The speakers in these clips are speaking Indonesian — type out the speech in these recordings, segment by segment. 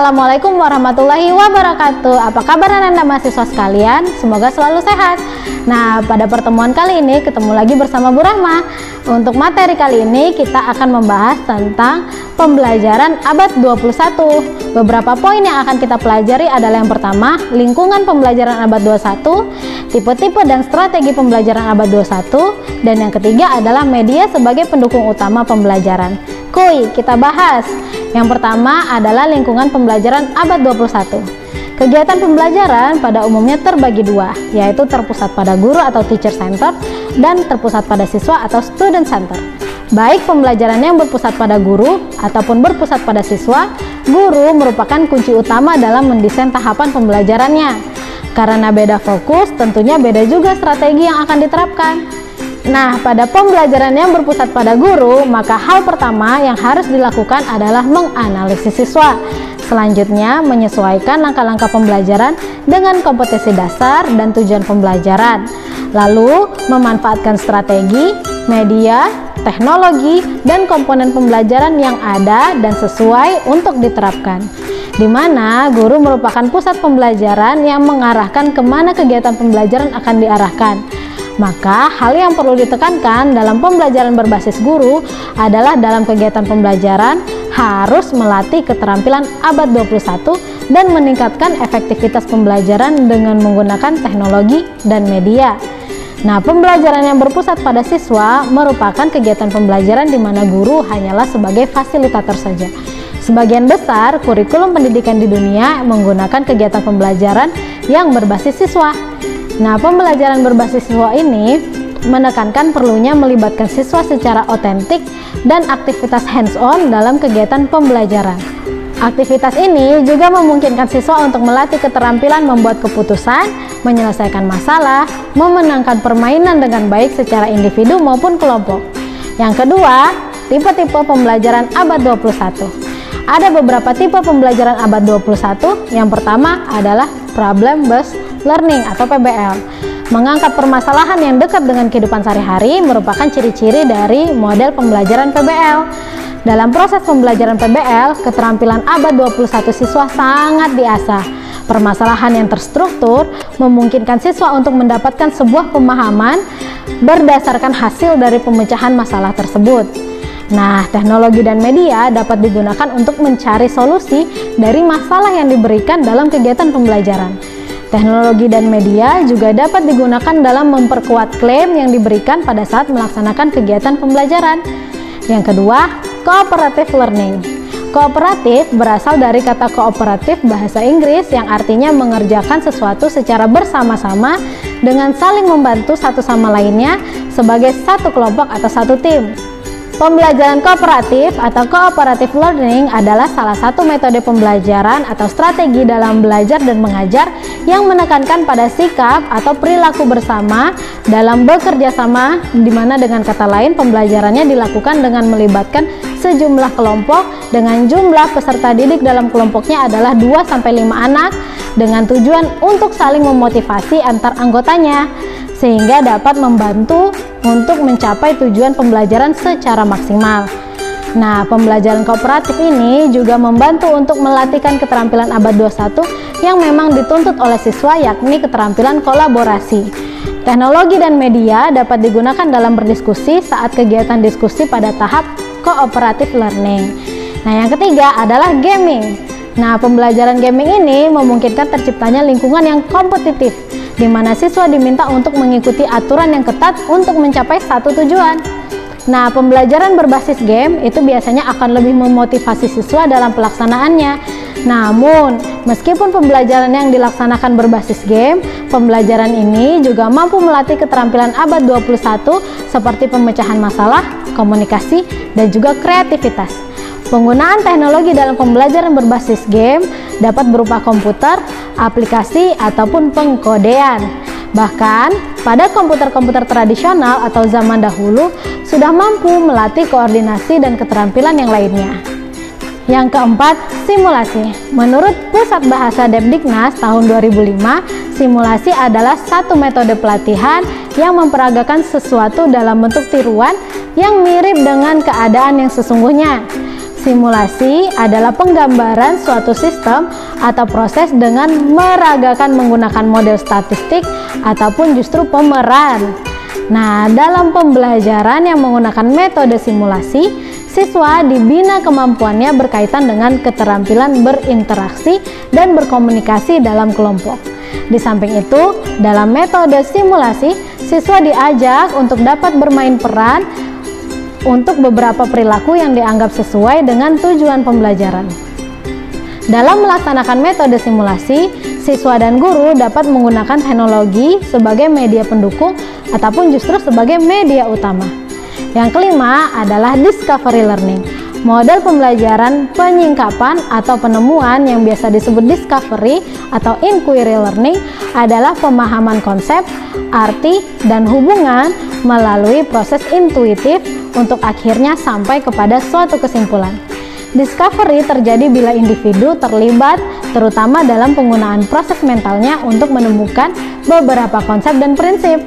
Assalamualaikum warahmatullahi wabarakatuh. Apa kabar Anda mahasiswa sekalian? Semoga selalu sehat. Nah, pada pertemuan kali ini ketemu lagi bersama Bu Rahma. Untuk materi kali ini kita akan membahas tentang pembelajaran abad 21. Beberapa poin yang akan kita pelajari adalah yang pertama, lingkungan pembelajaran abad 21, tipe-tipe dan strategi pembelajaran abad 21, dan yang ketiga adalah media sebagai pendukung utama pembelajaran. Kuy, kita bahas. Yang pertama adalah lingkungan pembelajaran abad 21. Kegiatan pembelajaran pada umumnya terbagi dua, yaitu terpusat pada guru atau teacher center dan terpusat pada siswa atau student center. Baik pembelajaran yang berpusat pada guru ataupun berpusat pada siswa, guru merupakan kunci utama dalam mendesain tahapan pembelajarannya. Karena beda fokus, tentunya beda juga strategi yang akan diterapkan. Nah, pada pembelajaran yang berpusat pada guru, maka hal pertama yang harus dilakukan adalah menganalisis siswa. Selanjutnya, menyesuaikan langkah-langkah pembelajaran dengan kompetensi dasar dan tujuan pembelajaran. Lalu, memanfaatkan strategi, media, teknologi, dan komponen pembelajaran yang ada dan sesuai untuk diterapkan. Di mana guru merupakan pusat pembelajaran yang mengarahkan kemana kegiatan pembelajaran akan diarahkan. Maka hal yang perlu ditekankan dalam pembelajaran berbasis guru adalah dalam kegiatan pembelajaran harus melatih keterampilan abad 21 dan meningkatkan efektivitas pembelajaran dengan menggunakan teknologi dan media. Nah, pembelajaran yang berpusat pada siswa merupakan kegiatan pembelajaran di mana guru hanyalah sebagai fasilitator saja. Sebagian besar kurikulum pendidikan di dunia menggunakan kegiatan pembelajaran yang berbasis siswa. Nah, pembelajaran berbasis siswa ini menekankan perlunya melibatkan siswa secara otentik dan aktivitas hands-on dalam kegiatan pembelajaran. Aktivitas ini juga memungkinkan siswa untuk melatih keterampilan membuat keputusan, menyelesaikan masalah, memenangkan permainan dengan baik secara individu maupun kelompok. Yang kedua, tipe-tipe pembelajaran abad 21. Ada beberapa tipe pembelajaran abad 21. Yang pertama adalah problem based learning atau PBL. Mengangkat permasalahan yang dekat dengan kehidupan sehari-hari merupakan ciri-ciri dari model pembelajaran PBL. Dalam proses pembelajaran PBL, keterampilan abad 21 siswa sangat diasah. Permasalahan yang terstruktur memungkinkan siswa untuk mendapatkan sebuah pemahaman berdasarkan hasil dari pemecahan masalah tersebut. Nah, teknologi dan media dapat digunakan untuk mencari solusi dari masalah yang diberikan dalam kegiatan pembelajaran. Teknologi dan media juga dapat digunakan dalam memperkuat klaim yang diberikan pada saat melaksanakan kegiatan pembelajaran. Yang kedua, cooperative learning. Kooperatif berasal dari kata kooperatif bahasa Inggris yang artinya mengerjakan sesuatu secara bersama-sama dengan saling membantu satu sama lainnya sebagai satu kelompok atau satu tim. Pembelajaran kooperatif atau cooperative learning adalah salah satu metode pembelajaran atau strategi dalam belajar dan mengajar yang menekankan pada sikap atau perilaku bersama dalam bekerja sama, di mana dengan kata lain pembelajarannya dilakukan dengan melibatkan sejumlah kelompok dengan jumlah peserta didik dalam kelompoknya adalah 2-5 anak dengan tujuan untuk saling memotivasi antar anggotanya sehingga dapat membantu untuk mencapai tujuan pembelajaran secara maksimal. Nah, pembelajaran kooperatif ini juga membantu untuk melatihkan keterampilan abad 21 yang memang dituntut oleh siswa, yakni keterampilan kolaborasi. Teknologi dan media dapat digunakan dalam berdiskusi saat kegiatan diskusi pada tahap cooperative learning. Nah, yang ketiga adalah gaming. Nah, pembelajaran gaming ini memungkinkan terciptanya lingkungan yang kompetitif, di mana siswa diminta untuk mengikuti aturan yang ketat untuk mencapai satu tujuan. Nah, pembelajaran berbasis game itu biasanya akan lebih memotivasi siswa dalam pelaksanaannya. Namun, meskipun pembelajaran yang dilaksanakan berbasis game, pembelajaran ini juga mampu melatih keterampilan abad 21 seperti pemecahan masalah, komunikasi, dan juga kreativitas. Penggunaan teknologi dalam pembelajaran berbasis game dapat berupa komputer, aplikasi, ataupun pengkodean. Bahkan, pada komputer-komputer tradisional atau zaman dahulu sudah mampu melatih koordinasi dan keterampilan yang lainnya. Yang keempat, simulasi. Menurut Pusat Bahasa Depdiknas tahun 2005, simulasi adalah satu metode pelatihan yang memperagakan sesuatu dalam bentuk tiruan yang mirip dengan keadaan yang sesungguhnya. Simulasi adalah penggambaran suatu sistem atau proses dengan meragakan menggunakan model statistik ataupun justru pemeran. Nah, dalam pembelajaran yang menggunakan metode simulasi, siswa dibina kemampuannya berkaitan dengan keterampilan berinteraksi dan berkomunikasi dalam kelompok. Di samping itu, dalam metode simulasi, siswa diajak untuk dapat bermain peran untuk beberapa perilaku yang dianggap sesuai dengan tujuan pembelajaran. Dalam melaksanakan metode simulasi, siswa dan guru dapat menggunakan teknologi sebagai media pendukung ataupun justru sebagai media utama. Yang kelima adalah discovery learning. Model pembelajaran penyingkapan atau penemuan yang biasa disebut discovery atau inquiry learning adalah pemahaman konsep, arti, dan hubungan melalui proses intuitif untuk akhirnya sampai kepada suatu kesimpulan. Discovery terjadi bila individu terlibat terutama dalam penggunaan proses mentalnya untuk menemukan beberapa konsep dan prinsip.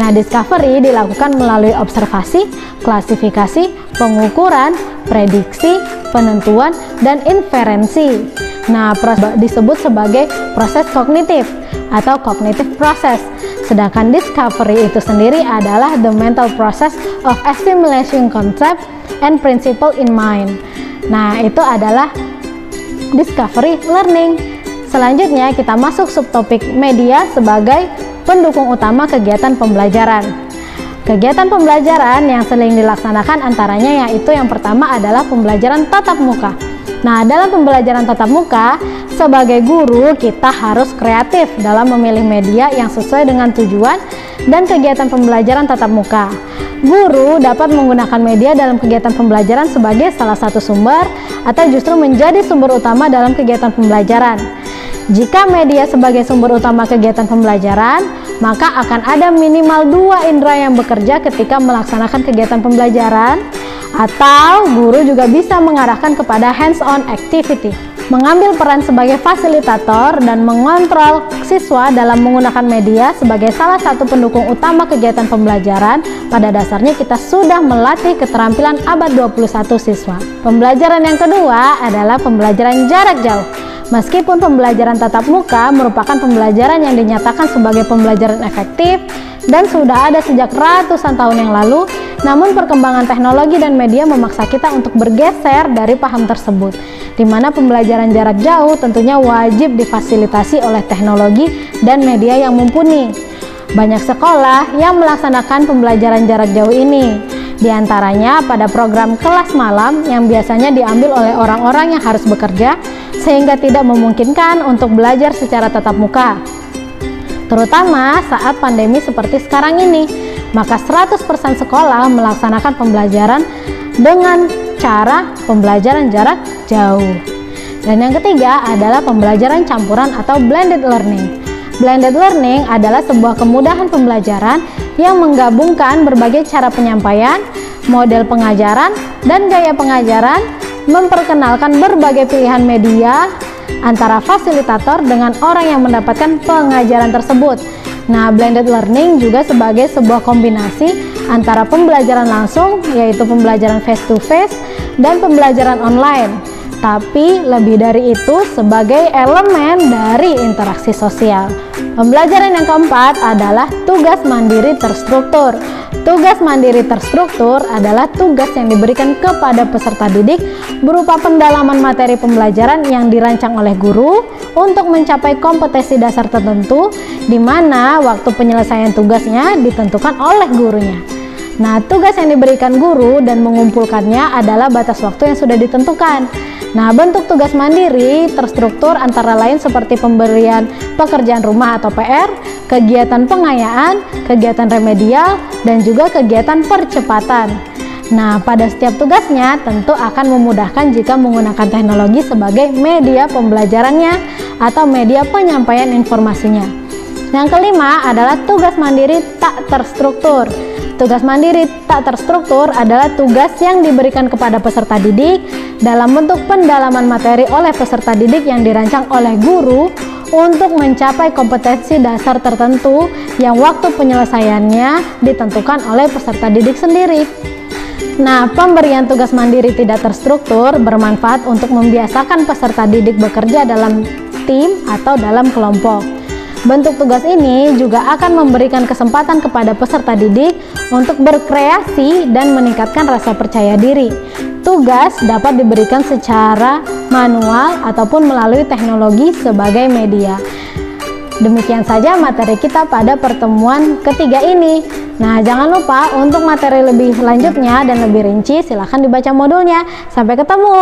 Nah, discovery dilakukan melalui observasi, klasifikasi, pengukuran, prediksi, penentuan, dan inferensi. Nah, disebut sebagai proses kognitif atau cognitive process. Sedangkan discovery itu sendiri adalah the mental process of assimilation concept and principle in mind. Nah, itu adalah discovery learning. Selanjutnya kita masuk subtopik media sebagai pendukung utama kegiatan pembelajaran. Kegiatan pembelajaran yang sering dilaksanakan antaranya yaitu yang pertama adalah pembelajaran tatap muka. Nah, dalam pembelajaran tatap muka, sebagai guru kita harus kreatif dalam memilih media yang sesuai dengan tujuan dan kegiatan pembelajaran tatap muka. Guru dapat menggunakan media dalam kegiatan pembelajaran sebagai salah satu sumber atau justru menjadi sumber utama dalam kegiatan pembelajaran. Jika media sebagai sumber utama kegiatan pembelajaran, maka akan ada minimal 2 indera yang bekerja ketika melaksanakan kegiatan pembelajaran, atau guru juga bisa mengarahkan kepada hands-on activity, mengambil peran sebagai fasilitator dan mengontrol siswa dalam menggunakan media sebagai salah satu pendukung utama kegiatan pembelajaran. Pada dasarnya kita sudah melatih keterampilan abad 21 siswa. Pembelajaran yang kedua adalah pembelajaran jarak jauh. Meskipun pembelajaran tatap muka merupakan pembelajaran yang dinyatakan sebagai pembelajaran efektif dan sudah ada sejak ratusan tahun yang lalu, namun perkembangan teknologi dan media memaksa kita untuk bergeser dari paham tersebut, di mana pembelajaran jarak jauh tentunya wajib difasilitasi oleh teknologi dan media yang mumpuni. Banyak sekolah yang melaksanakan pembelajaran jarak jauh ini, di antaranya pada program kelas malam yang biasanya diambil oleh orang-orang yang harus bekerja sehingga tidak memungkinkan untuk belajar secara tatap muka. Terutama saat pandemi seperti sekarang ini, maka 100% sekolah melaksanakan pembelajaran dengan cara pembelajaran jarak jauh. Dan yang ketiga adalah pembelajaran campuran atau blended learning. Blended learning adalah sebuah kemudahan pembelajaran yang menggabungkan berbagai cara penyampaian, model pengajaran, dan gaya pengajaran, memperkenalkan berbagai pilihan media antara fasilitator dengan orang yang mendapatkan pengajaran tersebut. Nah, blended learning juga sebagai sebuah kombinasi antara pembelajaran langsung, yaitu pembelajaran face to face, dan pembelajaran online. Tapi lebih dari itu sebagai elemen dari interaksi sosial. Pembelajaran yang keempat adalah tugas mandiri terstruktur. Tugas mandiri terstruktur adalah tugas yang diberikan kepada peserta didik berupa pendalaman materi pembelajaran yang dirancang oleh guru untuk mencapai kompetensi dasar tertentu, di mana waktu penyelesaian tugasnya ditentukan oleh gurunya. Nah, tugas yang diberikan guru dan mengumpulkannya adalah batas waktu yang sudah ditentukan. Nah, bentuk tugas mandiri terstruktur antara lain seperti pemberian pekerjaan rumah atau PR, kegiatan pengayaan, kegiatan remedial, dan juga kegiatan percepatan. Nah, pada setiap tugasnya tentu akan memudahkan jika menggunakan teknologi sebagai media pembelajarannya atau media penyampaian informasinya. Yang kelima adalah tugas mandiri tak terstruktur. Tugas mandiri tak terstruktur adalah tugas yang diberikan kepada peserta didik dalam bentuk pendalaman materi oleh peserta didik yang dirancang oleh guru untuk mencapai kompetensi dasar tertentu yang waktu penyelesaiannya ditentukan oleh peserta didik sendiri. Nah, pemberian tugas mandiri tidak terstruktur bermanfaat untuk membiasakan peserta didik bekerja dalam tim atau dalam kelompok. Bentuk tugas ini juga akan memberikan kesempatan kepada peserta didik untuk berkreasi dan meningkatkan rasa percaya diri. Tugas dapat diberikan secara manual ataupun melalui teknologi sebagai media. Demikian saja materi kita pada pertemuan ketiga ini. Nah, jangan lupa untuk materi lebih lanjutnya dan lebih rinci silahkan dibaca modulnya. Sampai ketemu.